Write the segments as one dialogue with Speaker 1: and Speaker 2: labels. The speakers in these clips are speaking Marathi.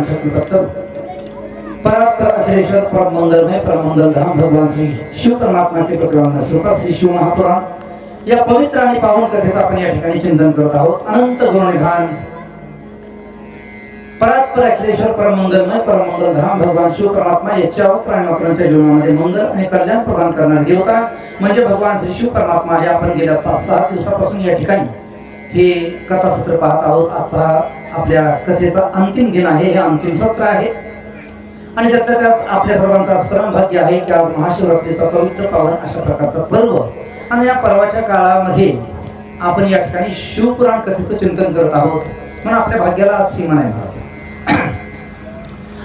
Speaker 1: वांछा परात्पर अखिलेश्वर परम मंगलमय परम मंगल धाम भगवान श्री शिव परमात्मा के प्रतिमा स्वरूप श्री शिव महापुराण या पवित्र आणि पावन कथेचं आपण या ठिकाणी चिंतन करत आहोत। अनंत गुणनिधान परात्पर अखिलेश्वर परम मंगलमय परम मंगल धाम भगवान शिव परमात्मा याच्या प्राणीमात्रांच्या जीवनामध्ये मंगल आणि कल्याण प्रदान करणारे देवता म्हणजे भगवान श्री शिव परमात्मा हे आपण गेल्या 5-6 दिवसापासून या ठिकाणी हे कथासत्र पाहत आहोत। आजचा आपल्या कथेचा अंतिम दिन आहे, हे अंतिम सत्र आहे आणि त्यातल्या त्यात आपल्या सर्वांचा परम भाग्य आहे की आज महाशिवरात्रीचा पवित्र पावन अशा प्रकारचा पर्व आणि या पर्वाच्या काळामध्ये आपण या ठिकाणी शिवपुराण कथेचं चिंतन करत आहोत म्हणून आपल्या भाग्याला आज सीमा नाही महाराज।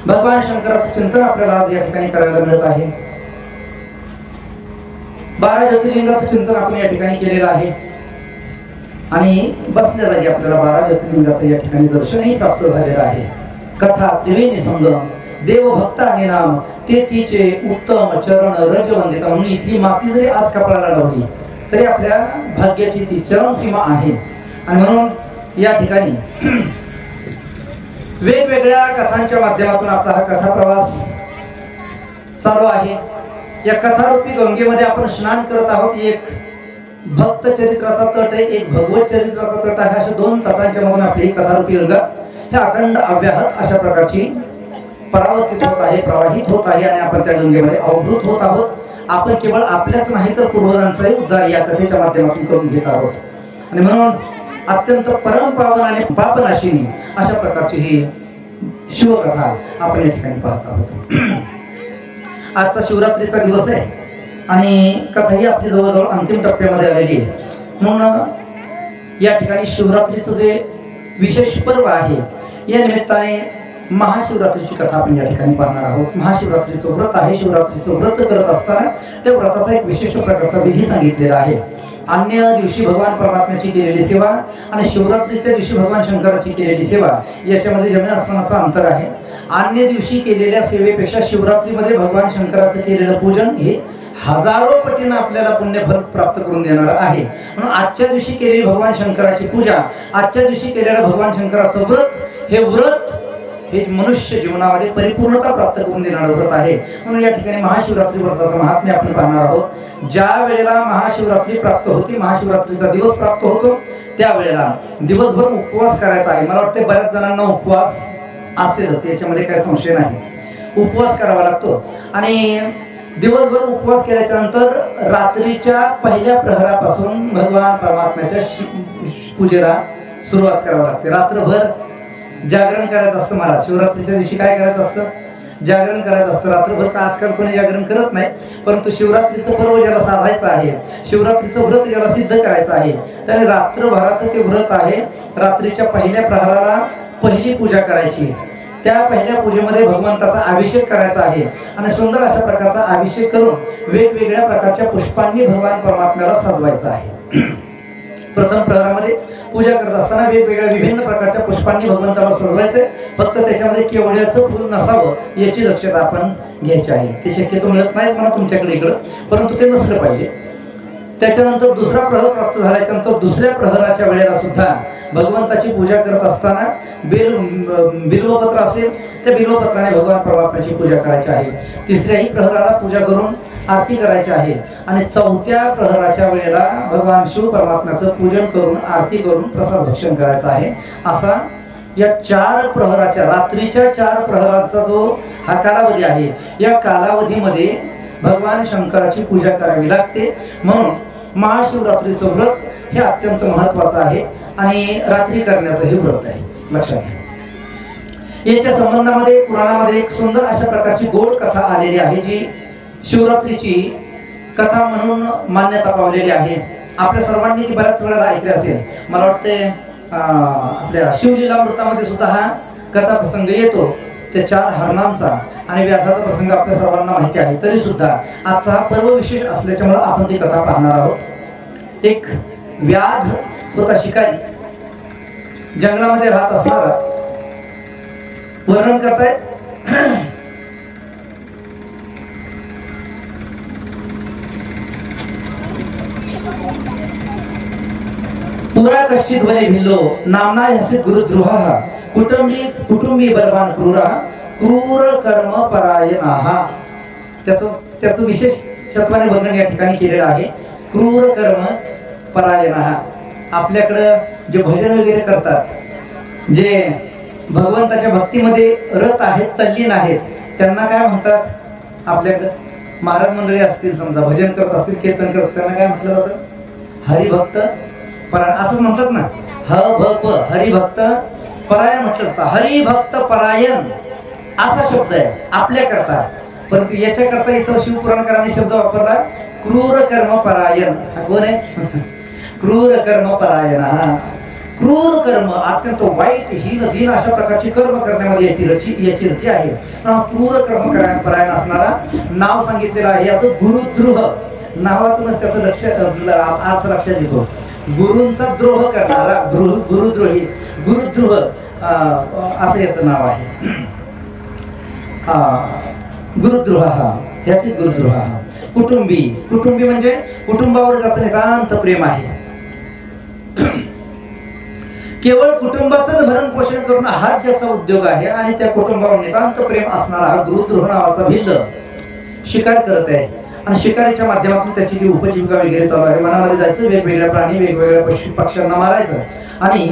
Speaker 1: भगवान शंकराचं चिंतन आपल्याला आज या ठिकाणी करायला मिळत आहे। 12 ज्योतिर्लिंगाचं चिंतन आपण या ठिकाणी केलेलं आहे आणि बसल्या जागी आपल्याला 12 ज्योतिर्लिंगाचं या ठिकाणी दर्शनही प्राप्त झालेलं आहे। कथा त्रिवेणी संगम देव भक्त आणि नाम तेथीचे उत्तम चरण रजवंदित म्हणून इथली माती जरी आज कपाळाला लावली तरी आपल्या भाग्याची ती चरण सीमा आहे आणि म्हणून या ठिकाणी वेगवेगळ्या कथांच्या माध्यमातून आपला हा कथा प्रवास चालू आहे। या कथारूपी गंगेमध्ये आपण स्नान करत आहोत। एक भक्त चरित्राचा तट आहे, एक भगवत चरित्राचा तट आहे। अशा 2 तटांच्या मधून आपली कथारूपी गंगा हे अखंड अव्याहत अशा प्रकारची परावर्तित होत आहे, प्रवाहित होत आहे आणि आपण त्या गंगेमध्ये अवभूत होत आहोत। आपण केवळ आपल्याच नाही तर पूर्वजांचाही उद्धार या कथेच्या माध्यमातून करून घेत आहोत आणि म्हणून अत्यंत परम पावन आणि पापनाशिनी अशा प्रकारची ही शिवकथा आपण या ठिकाणी पाहत आहोत। आजचा शिवरात्रीचा दिवस आहे आणि कथा ही आपली जवळजवळ अंतिम टप्प्यामध्ये आलेली आहे म्हणून या ठिकाणी शिवरात्रीचं जे विशेष पर्व आहे या निमित्ताने महाशिवरात्रीची कथा आपण या ठिकाणी पाहणार आहोत। महाशिवरात्रीचं व्रत आहे। शिवरात्रीचं व्रत करत असताना त्या व्रताचा एक विशेष प्रकारचा विधी सांगितलेला आहे। अन्य दिवशी भगवान परमात्म्याची केलेली सेवा आणि शिवरात्रीच्या दिवशी भगवान शंकराची केलेली सेवा याच्यामध्ये जमीन आसमानाचा अंतर आहे। अन्य दिवशी केलेल्या सेवेपेक्षा शिवरात्रीमध्ये भगवान शंकराचं केलेलं पूजन हे हजारो पटीनं आपल्याला पुण्यफल प्राप्त करून देणार आहे। म्हणून आजच्या दिवशी केलेली भगवान शंकराची पूजा, आजच्या दिवशी केलेलं भगवान शंकराचं व्रत हे मनुष्य जीवनामध्ये परिपूर्णता प्राप्त करून देणारं व्रत आहे। म्हणून या ठिकाणी महाशिवरात्री व्रताचं महात्म्य आपण पाहणार आहोत। ज्या वेळेला महाशिवरात्री प्राप्त होती, महाशिवरात्रीचा दिवस प्राप्त होतो त्यावेळेला दिवसभर उपवास करायचा आहे। मला वाटतं बऱ्याच जणांना उपवास असेलच, याच्यामध्ये काही संशय नाही। उपवास करावा लागतो आणि दिवसभर उपवास केल्याच्या नंतर रात्रीच्या पहिल्या प्रहरापासून भगवान परमात्म्याच्या पूजेला सुरुवात करावी लागते। रात्रभर जागरण करायचं असतं महाराज। शिवरात्रीच्या दिवशी काय करायचं असतं? जागरण करायचं असतं रात्रभर। का आजकाल कोणी जागरण करत नाही, परंतु शिवरात्रीचं पर्व ज्याला साधायचं आहे, शिवरात्रीचं व्रत ज्याला सिद्ध करायचं आहे त्याने रात्रभराचं ते व्रत आहे। रात्रीच्या पहिल्या प्रहराला पहिली पूजा करायची, त्या पहिल्या पूजेमध्ये भगवंताचा अभिषेक करायचा आहे आणि सुंदर अशा प्रकारचा अभिषेक करून वेगवेगळ्या प्रकारच्या पुष्पांनी भगवान परमात्म्याला सजवायचं आहे। प्रथम प्रहरामध्ये पूजा करत असताना वेगवेगळ्या विभिन्न प्रकारच्या पुष्पांनी भगवंताला सजवायचं। फक्त त्याच्यामध्ये केवढ्याचं फुल नसावं याची दक्षता आपण घ्यायची आहे। ते शक्यतो मिळत नाही मला तुमच्याकडे इकडं, परंतु ते नसलं पाहिजे। त्याच्यानंतर दुसरा प्रहर प्राप्त झाल्याच्या नंतर दुसऱ्या प्रहराच्या वेळेला सुद्धा भगवंताची पूजा करत असताना बिल्वपत्र असेल त्या बिल्वपत्राने भगवान परमात्म्याची पूजा करायची आहे। तिसऱ्याही प्रहराला पूजा करून आरती करायची आहे आणि चौथ्या प्रहराच्या वेळेला भगवान शिव परमात्म्याचं पूजन करून आरती करून प्रसाद भक्षण करायचं आहे। असा या 4 प्रहराच्या रात्रीच्या 4 प्रहराचा जो हा कालावधी आहे या कालावधीमध्ये भगवान शंकराची पूजा करावी लागते। म्हणून महाशिवरात्रीचं व्रत हे अत्यंत महत्त्वाचं आहे आणि रात्री करण्याचं हे व्रत आहे, लक्षात घ्या। याच्या संबंधामध्ये पुराणामध्ये एक सुंदर अशा प्रकारची गोड कथा आलेली आहे जी शिवरात्रीची कथा म्हणून मान्यता पावलेली आहे। आपल्या सर्वांनी ती बऱ्याच वेळेला ऐकली असेल। मला वाटते आपल्या शिवलीलामृतामध्ये सुद्धा हा कथा प्रसंग येतो, त्या 4 हरणांचा आणि व्याधाचा प्रसंग आपल्या सर्वांना माहिती आहे। तरी सुद्धा आजचा हा पर्व विशेष असल्याच्यामुळे आपण ती कथा पाहणार आहोत। एक व्याध होता शिकारी, जंगलामध्ये राहत असणारा। वर्णन करतायत पुरा कश्चित वने भिल्लो नामना हसित गुरुद्रोह कुटुंबी बलवान क्रूरा क्रूर कर्म परायणाहा. त्याचं विशेष शतवाने वर्णन या ठिकाणी केलेलं आहे. क्रूर कर्म परायणाहा. आपल्याकडं जे भजन वगैरे करतात, जे भगवंताच्या भक्तीमध्ये रत आहेत, तल्लीन आहेत, त्यांना काय म्हणतात? आपल्याकडं महाराज मंडळी असतील, समजा भजन करत असतील, कीर्तन करत, त्यांना काय म्हटलं जातं? हरिभक्त परायण असं म्हणतात ना. भ हरिभक्त परायण म्हटलं जातं. हरिभक्त परायण असा शब्द आहे आपल्याकरता, परंतु याच्याकरता इथं शिवपुराणकारांनी शब्द वापरला क्रूर कर्म परायण. हा कोण आहे? क्रूर कर्म परायण. क्रूर कर्म, अत्यंत वाईट हीन दीन अशा प्रकारची कर्म करण्यामध्ये याची रती आहे. क्रूर कर्म परायण असणारा नाव सांगितलेलं आहे. याचं गुरुद्रोह नावातूनच त्याचं अर्थ लक्षात येतो. गुरूंचा द्रोह करणारा गुरुद्रोही, गुरुद्रोह असं याचं नाव आहे. गुरुद्रोह याचे गुरुद्रोह. कुटुंबी म्हणजे कुटुंबावर ज्याचं नितांत प्रेम आहे. केवळ कुटुंबाचं भरण पोषण करून हाच ज्याचा उद्योग आहे आणि त्या कुटुंबावर नितांत प्रेम असणारा हा गुरुद्रोह नावाचा भिल्ल शिकार करत आहे. आणि शिकारीच्या माध्यमातून त्याची जी उपजीविका वगैरे चालू आहे. वनामध्ये जायचं, वेगवेगळ्या प्राणी, वेगवेगळ्या पक्ष्यांना मारायचं आणि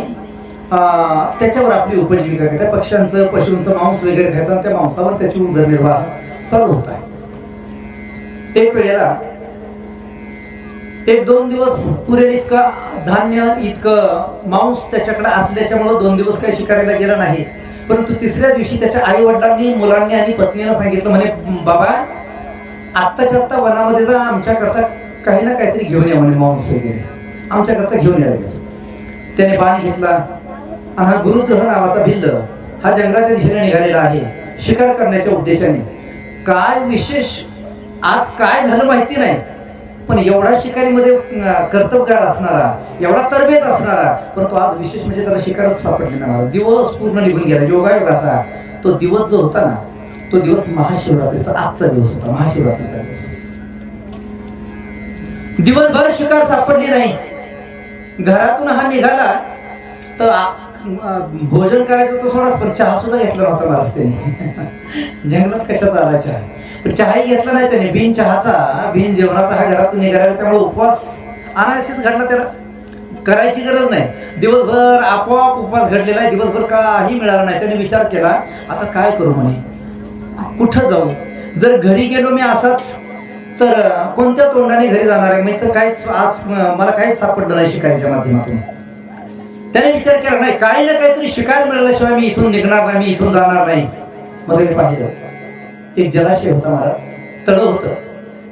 Speaker 1: त्याच्यावर आपली उपजीविका घेतात. पक्ष्यांचं, पशूंचं मांस वगैरे खायचं आणि त्या मांसावर त्याची उदरनिर्वाह चालू होत आहे. एक वेळेला 1-2 दिवस पुरेल इतका धान्य, इतकं मांस त्याच्याकडे असल्याच्यामुळे 2 दिवस काही शिकारीला गेला नाही. परंतु तिसऱ्या दिवशी त्याच्या आई वडिलांनी, मुलांनी आणि पत्नीला सांगितलं, म्हणे बाबा आत्ताच्या आत्ता वनामध्ये जा, आमच्या करता काही ना काहीतरी घेऊन या, म्हणे मांस वगैरे आमच्या करता घेऊन या. त्याने बाण घेतला आणि हा गुरुद्रोह नावाचा भिल्ल हा जंगलाच्या दिशेने निघालेला आहे शिकार करण्याच्या उद्देशाने. काय विशेष आज काय झालं माहिती नाही, पण एवढा शिकारीमध्ये कर्तबगार असणारा, एवढा तरबेज असणारा, परंतु आज विशेष म्हणजे त्याला शिकारच सापडले नाही. दिवस पूर्ण निघून गेला. योगायोग असा तो दिवस जो होता ना, तो दिवस महाशिवरात्रीचा आजचा दिवस होता. महाशिवरात्रीचा दिवस. दिवसभर शिकार सापडली नाही. घरातून हा निघाला तर भोजन करायचं तो सोडाच, पण चहा सुद्धा घेतला नव्हता महाराज त्याने. जंगलात कशाचा आला चहा, पण चहाही घेतला नाही त्याने. बिन चहाचा, बिन जेवणाचा हा घरातून निघाला. त्यामुळे उपवास अनायासच घडला. त्याला करायची गरज नाही. दिवसभर आपोआप उपवास घडलेला आहे. दिवसभर काही मिळालं नाही. त्याने विचार केला, आता काय करू म्हणे, कुठं जाऊ? जर घरी गेलो मी असाच तर कोणत्या तोंडाने घरी जाणार आहे? मी तर काहीच आज मला काहीच सापडलं नाही शिकारीच्या माध्यमातून. त्याने विचार केला, नाही काही ना काहीतरी शिकायला मिळाल्याशिवाय मी इथून निघणार नाही, मी इथून जाणार नाही. मग त्याने पाहिलं एक जलाशय होता महाराज, तळ होतं.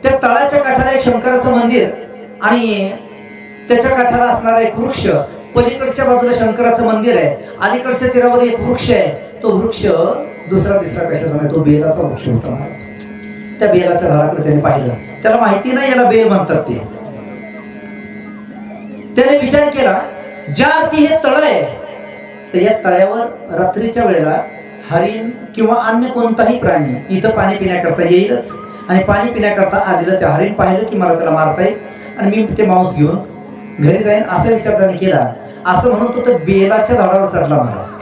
Speaker 1: त्या तळाच्या काठाला एक शंकराचं मंदिर आणि त्याच्या काठाला असणारा एक वृक्ष. पलीकडच्या बाजूला शंकराचं मंदिर आहे, अलीकडच्या तीरावर एक वृक्ष आहे. तो वृक्ष दुसरा तिसरा कशाचा नाही, तो बेलाचा वृक्ष होता महाराज. त्या बेलाच्या झाडाकडे त्याने पाहिलं. त्याला माहिती नाही याला बेल म्हणतात ते. त्याने विचार केला, ज्या अर्थी हे तळ आहे तर या तळ्यावर रात्रीच्या वेळेला हरिण किंवा अन्य कोणताही प्राणी इथं पाणी पिण्याकरता येईलच. आणि पाणी पिण्याकरता आलेलं त्या हरिण पाहिलं की मला त्याला मारता येईल आणि मी ते मांस घेऊन घरी जाईन, असा विचार त्याने केला. असं म्हणून तो बेलाच्या झाडावर चढला महाराज.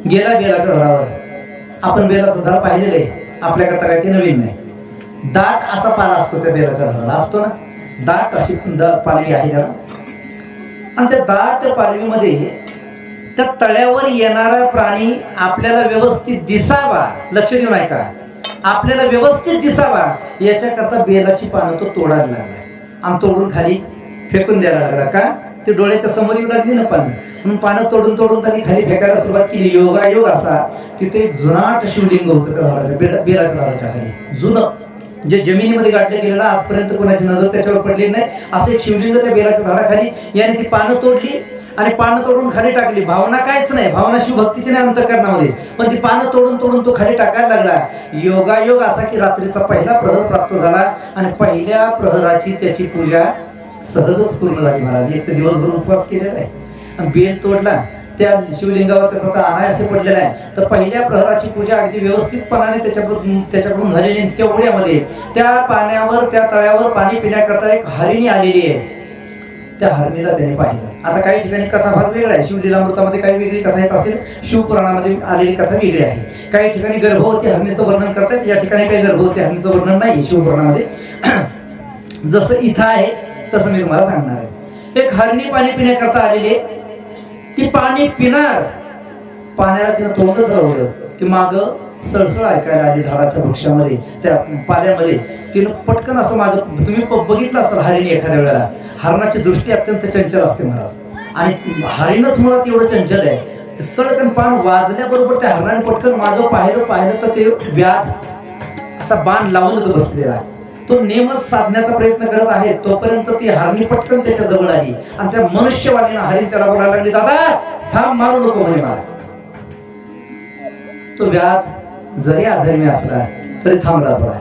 Speaker 1: गेला बेलाच्या झाडावर. आपण बेलाचं झाड पाहिलेलं आहे, आपल्याकरता काही ते नवीन नाही. दाट असा पाला असतो त्या बेलाच्या झाडाला, असतो ना, दाट अशी पालवी आहे त्याला. आणि त्या दाट पालवीमध्ये त्या तळ्यावर येणारा प्राणी आपल्याला व्यवस्थित दिसावा, लक्ष देऊन ऐका, आपल्याला व्यवस्थित दिसावा याच्याकरता बेलाची पानं तो तोडायला लागला आणि तोडून खाली फेकून द्यायला लागला. का? ते डोळ्याच्या समोर येऊ लागली ना पानं, म्हणून पानं तोडून तोडून त्यांनी खाली फेकायला सुरुवात केली. योगायोग असा तिथे जुनाट शिवलिंग होतं त्या झाडाच्या, बेलाच्या झाडाच्या खाली. जुनं जे जमिनीमध्ये गाठलं गेलेलं, आजपर्यंत कोणाची नजर त्याच्यावर पडली नाही, असं एक शिवलिंग त्या बेलाच्या झाडाखाली. याने ती पानं तोडली आणि पानं तोडून खाली टाकली. भावना कायच नाही, भावना शिवभक्तीची नाही अंतःकरणामध्ये, पण ती पानं तोडून तोडून तो खाली टाकायला लागला. योगायोग असा की रात्रीचा पहिला प्रहर प्राप्त झाला आणि पहिल्या प्रहराची त्याची पूजा सहजच पूर्ण झाली महाराज. एक तर दिवसभर उपवास केलेला आहे आणि बेल तोडला, त्या शिवलिंगावर त्याचा अनायासे पडलेला आहे. तर पहिल्या प्रहराची पूजा अगदी व्यवस्थितपणाने त्याच्याकडून झालेली. तेवढ्यामध्ये त्या पाण्यावर, त्या तळ्यावर पाणी पिण्याकरता एक हरिणी आलेली आहे. त्या हरणीला त्याने पाहिलं. आता काही ठिकाणी कथा भाग वेगळा आहे. शिवलीलामृतामध्ये काही वेगळी कथा येत असेल, शिवपुराणामध्ये आलेली कथा वेगळी आहे. काही ठिकाणी गर्भवती हरणीचं वर्णन करतात, या ठिकाणी काही गर्भवती हरणीचं वर्णन नाही शिवपुराणामध्ये. जसं इथं आहे तसं मी तुम्हाला सांगणार आहे. एक हरणी पाणी पिण्याकरता आलेली, ती पाणी पिणार, पाण्याला तिनं तोंडच रवलं की माग सळसळ ऐकायला आली झाडाच्या वृक्षामध्ये, त्या पाण्यामध्ये. तिनं पटकन असं मागं, तुम्ही बघितलं असेल हरिणी एखाद्या वेळेला, हरणाची दृष्टी अत्यंत चंचल असते महाराज, आणि हरिणच मुळात एवढं चंचल आहे. ते सळकन पान वाजल्याबरोबर त्या हरणाने पटकन मागं पाहिलं तर ते व्याध असा बाण लावूनच बसलेला आहे. तो नेमच साधण्याचा प्रयत्न करत आहे, तोपर्यंत ती हरणी पटकन त्याच्या जवळ आली आणि त्या मनुष्यवाणीनं हरिण त्याला बोलायला लागली, दादा थांब, मारू नको म्हणे मला. तो व्याध जरी अधर्मी असला तरी थांबला थोडा,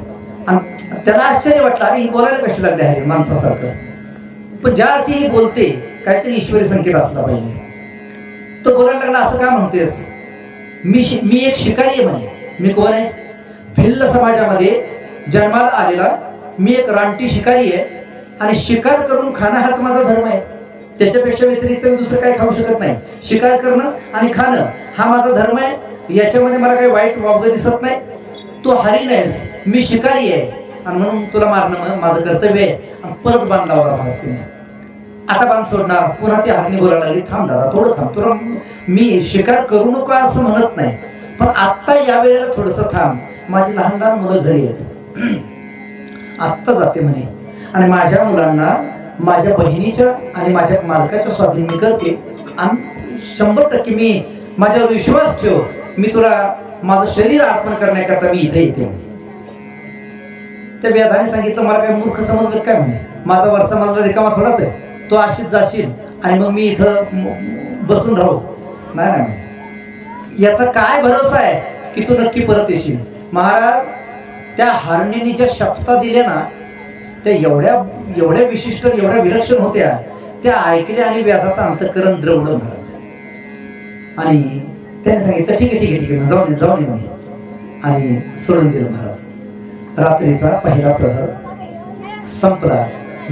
Speaker 1: आणि त्याला आश्चर्य वाटलं, अरे ही बोलायला कशी लागली आहे माणसासारखं. पण ज्या ती बोलते काहीतरी ईश्वरी संकेत असला पाहिजे. तो बोलायला लागला, असं का म्हणतेस, मी एक शिकारी आहे म्हणे. मी कोण आहे? भिल्ल समाजामध्ये जन्माला आलेला मी एक रानटी शिकारी आहे, आणि शिकार करून खाणं हाच माझा धर्म आहे. त्याच्यापेक्षा व्यतिरिक्त मी दुसरं काही खाऊ शकत नाही. शिकार करणं आणि खाणं हा माझा धर्म आहे, याच्यामध्ये मला काही वाईट वावगं दिसत नाही. तू हरिण आहेस, मी शिकारी आहे, आणि म्हणून तुला मारणं माझं कर्तव्य आहे. आणि परत बाण लावला भासतीने. आता बाण सोडणार, पुन्हा ती हरणी बोलायला लागली, थांब दादा थोडं थांब, तुला मी शिकार करू नको असं म्हणत नाही, पण आत्ता या वेळेला थोडंसं थांब, माझी लहान लहान मुलं घरी आहेत, आत्ता जाते म्हणे, आणि माझ्या मुलांना माझ्या बहिणीच्या आणि माझ्या मालकाच्या स्वाधीन मी करते, आणि 100% मी, माझ्यावर विश्वास ठेव, मी तुला माझं शरीर अर्पण करण्याकरता मी इथे येते. त्या व्याधाने सांगितलं, मला काय मूर्ख समजलं काय म्हणे, माझा वरचा माझा रिकामा थोडाच आहे, तो अशीच जाशील आणि मग मी इथं बसून राहू? नाही, याचा काय भरोसा आहे की तू नक्की परत येशील. महाराज, त्या हरणीने ज्या शपथा दिल्या ना, त्या एवढ्या विशिष्ट, एवढ्या विलक्षण होत्या, त्या ऐकल्या आणि व्याधाचं अंतःकरण द्रवलं महाराज. आणि त्याने सांगितलं, ठीक आहे जाऊन ये, आणि सोडून दिलं महाराज. रात्रीचा पहिला प्रहर संपला,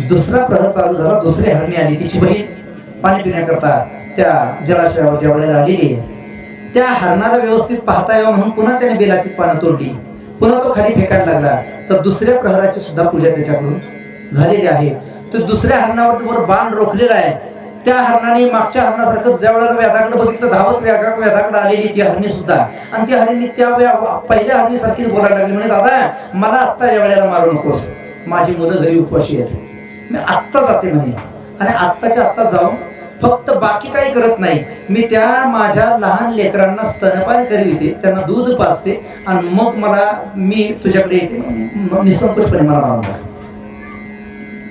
Speaker 1: दुसरा प्रहर चालू झाला. दुसरी हरणी आली, तिची बहीण पाणी पिण्याकरता त्या जलाशयावर ज्या वेळेला आलेली आहे, त्या हरणाला व्यवस्थित पाहता यावं म्हणून पुन्हा त्याने बेलाची पानं तोडली, पुन्हा तो खाली फेकायला लागला. तर दुसऱ्या प्रहराची सुद्धा पूजा त्याच्याकडून झालेली आहे. तर दुसऱ्या हरणावर बाण रोखलेला आहे. त्या हरणाने मागच्या हरणासारखं ज्या वेळेला व्याधाकडे बघितलं, धावत व्याधाकडे आलेली ती हरणी सुद्धा, आणि त्या हरणी त्या पहिल्या हरणीसारखीच बोलायला लागली, म्हणे दादा मला आत्ता या वेळेला मारू नकोस, माझी मुलं घरी उपवाशी आहेत, मी आत्ता जाते म्हणे, आणि आत्ताच्या आत्ता जाऊन फक्त बाकी काही करत नाही, मी त्या माझ्या लहान लेकरांना स्तनपान करविते, त्यांना दूध पाजते, आणि मग मी तुझ्याकडे येते, निसंकोचपणे मला मारून टाक.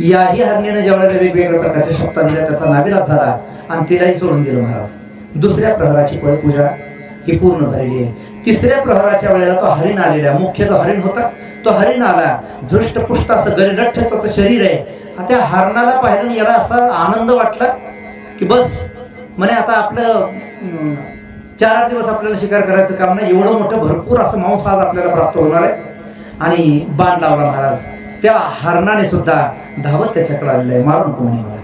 Speaker 1: याही हरणीने ज्यावेळेला वेगवेगळ्या प्रकारच्या शब्दात दिल्या, त्याचा नाविलाज झाला आणि तिलाही सोडून दिलं महाराज. दुसऱ्या प्रहराची पूजा ही पूर्ण झालेली आहे. तिसऱ्या प्रहराच्या वेळेला तो हरिण आलेला, मुख्य जो हरिण होता तो हरिण आला, दृष्टपुष्ट असं गरिरठ्ठ त्याचं शरीर आहे. त्या हरणाला पाहिलं, याला असा आनंद वाटला की बस म्हणे, आता आपलं 4-8 दिवस आपल्याला शिकार करायचं काम नाही, एवढं मोठं भरपूर असं मांस आज आपल्याला प्राप्त होणार आहे. आणि बाण लावला महाराज. त्या हरणाने सुद्धा धावत त्याच्याकडे आलेलं आहे, मारून कोणी मला,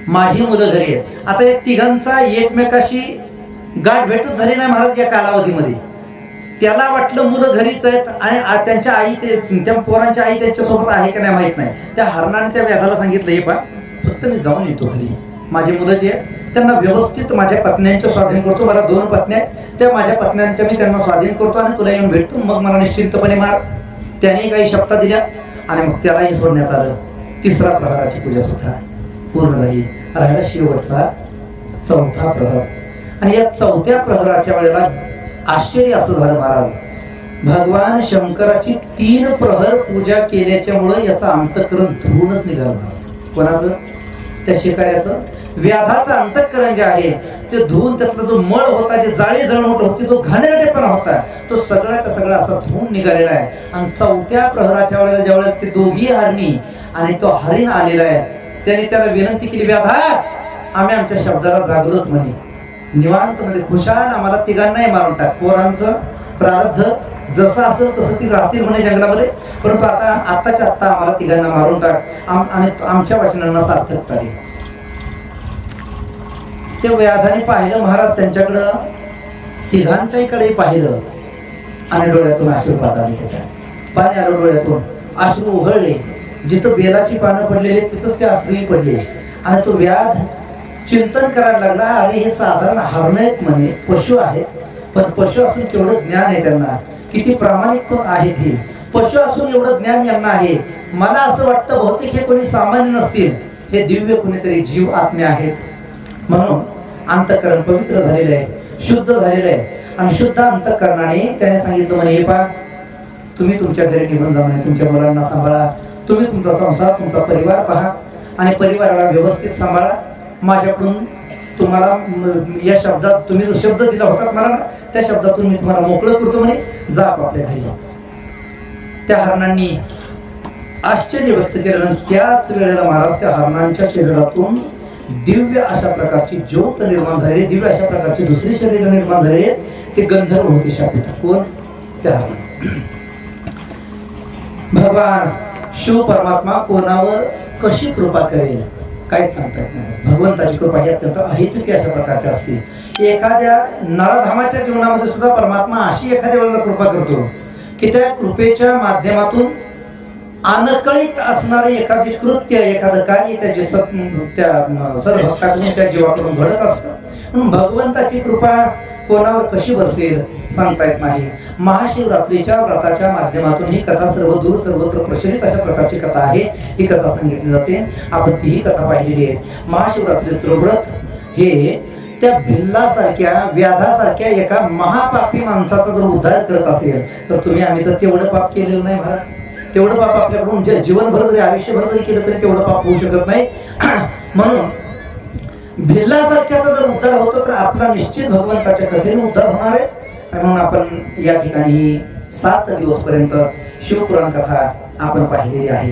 Speaker 1: माझी मुलं घरी आहेत. आता या तिघांचा एकमेकाशी गाठ भेटच झाली नाही महाराज या कालावधीमध्ये. त्याला वाटलं मुलं घरीच आहेत, आणि त्यांच्या आई, त्या पोरांच्या आई त्यांच्यासोबत आहे का नाही माहित नाही. त्या हरणाने त्या व्याधाला सांगितलं, हे पहा फक्त मी जाऊन येतो घरी, माझी मुलं जी आहेत त्यांना व्यवस्थित माझ्या पत्न्यांच्या स्वाधीन करतो, मला 2 पत्न्या आहेत, त्या माझ्या पत्न्यांच्या मी त्यांना स्वाधीन करतो, आणि तुला येऊन भेटतो, मग मला निश्चिंतपणे मार. त्याने काही शब्द दिल्या, आणि मग त्यालाही सोडण्यात आलं. तिसरा प्रहराची पूजा सुद्धा पूर्ण झाली. राहिला शेवटचा 4था प्रहर, आणि या 4थ्या प्रहराच्या वेळेला आश्चर्य असं झालं महाराज, भगवान शंकराची 3 प्रहर पूजा केल्याच्यामुळे याचा अंतःकरण धुवूनच निघालं. कोणाचं? त्या शिकाऱ्याचं, व्याधाचं अंतःकरण जे आहे ते धुवून, त्यातला जो मळ होता, जे जाळी जळमट होती, तो घाणेरडेपणा होता, तो सगळ्याचा सगळा असा धुवून निघालेला आहे. आणि 4थ्या प्रहराच्या वेळेला ज्यावेळेला ते दोघी हरणी आणि तो हरिण आलेला आहे, त्याने त्याला विनंती केली, व्याधा आम्ही आमच्या शब्दाला जागृत म्हणे, निवांत मध्ये खुशाल आम्हाला तिघांनाही मारून टाक, पोरांचं प्रारब्ध जसं असेल तसं ती राहतील म्हणे जंगलामध्ये, परंतु आत्ताच्या आत्ता आम्हाला तिघांना मारून टाक, आणि आमच्या वचनांना सार्थकता दे. ते व्याधाने पाहिलं महाराज त्यांच्याकडं, तिघांच्याकडे पाहिलं आणि डोळ्यातून आशीर्वाद आले. त्याच्या पाणी आलं डोळ्यातून, अश्रू उघळले. जिथं बेलाची पानं पडलेली तिथंच ते अश्रूही पडले. आणि तो व्याध चिंतन करायला लागला, अरे हे साधारण हरण आहेत म्हणे, पशु आहेत, पण पशु असून केवढं ज्ञान आहे त्यांना, किती प्रामाणिक पण आहेत हे. पशु असून एवढं ज्ञान यांना आहे. मला असं वाटतं बहुतेक हे कोणी सामान्य नसतील, हे दिव्य कोणीतरी जीव आत्मे आहेत. म्हणून अंतःकरण पवित्र झालेलं आहे, शुद्ध झालेलं आहे. आणि शुद्ध अंतःकरणाने त्याने सांगितलं म्हणे, हे पहा, तुम्ही तुमच्या घरी निघून जा म्हणे, तुमच्या मुलांना सांभाळा, तुम्ही तुमचा संसार, तुमचा परिवार पहा आणि परिवाराला व्यवस्थित सांभाळा. माझ्याकडून तुम्हाला या शब्दात, तुम्ही जो शब्द दिला होता मला, त्या शब्दातून मी तुम्हाला मोकळं करतो म्हणे, जा आपल्या घरी. त्या हरणांनी आश्चर्य व्यक्त केलं. आणि त्याच वेळेला महाराज त्या हरणांच्या शरीरातून दिव्य अशा प्रकारची ज्योत निर्माण झाली, दिव्य अशा प्रकारची दुसरी शरीर निर्माण झाली. ते गंधर्व होते शापित. कोण? त्या भगवान शिव परमात्मा कोणावर कशी कृपा करेल काहीच सांगता येत नाही. भगवंताची कृपा ही अत्यंत अहेतुकी अशा प्रकारची असते. एखाद्या नरधामाच्या जीवनामध्ये सुद्धा परमात्मा अशी एखाद्या वेळेला कृपा करतो की त्या कृपेच्या माध्यमातून अनकळीत असणारे एखादी कृत्य, एखादं कार्य त्या सर्व भक्ताकडून, त्या जीवाकडून घडत असतं. म्हणून भगवंताची कृपा कोणावर कशी बरसेल सांगता येत नाही. महाशिवरात्रीच्या व्रताच्या माध्यमातून ही कथा सर्वदूर सर्वत्र प्रचलित अशा प्रकारची कथा आहे. ही कथा सांगितली जाते. आपण तीही कथा पाहिलेली आहे. महाशिवरात्रीचं व्रत हे त्या भिल्लासारख्या, व्याधासारख्या एका महापापी माणसाचा जर उद्धार करत असेल तर तुम्ही आम्ही तर तेवढं पाप केलेलं नाही महाराज. तेवढं पाप आपल्याकडून जीवनभर जरी, आयुष्यभर जरी केलं तरी तेवढं पाप होऊ शकत नाही. म्हणून भिल्लासारख्याचा जर उद्धार होतो तर आपला निश्चित भगवंताच्या कथेने उद्धार होणार आहे. म्हणून आपण या ठिकाणी 7 दिवस पर्यंत शिवपुराण कथा आपण पाहिलेली आहे.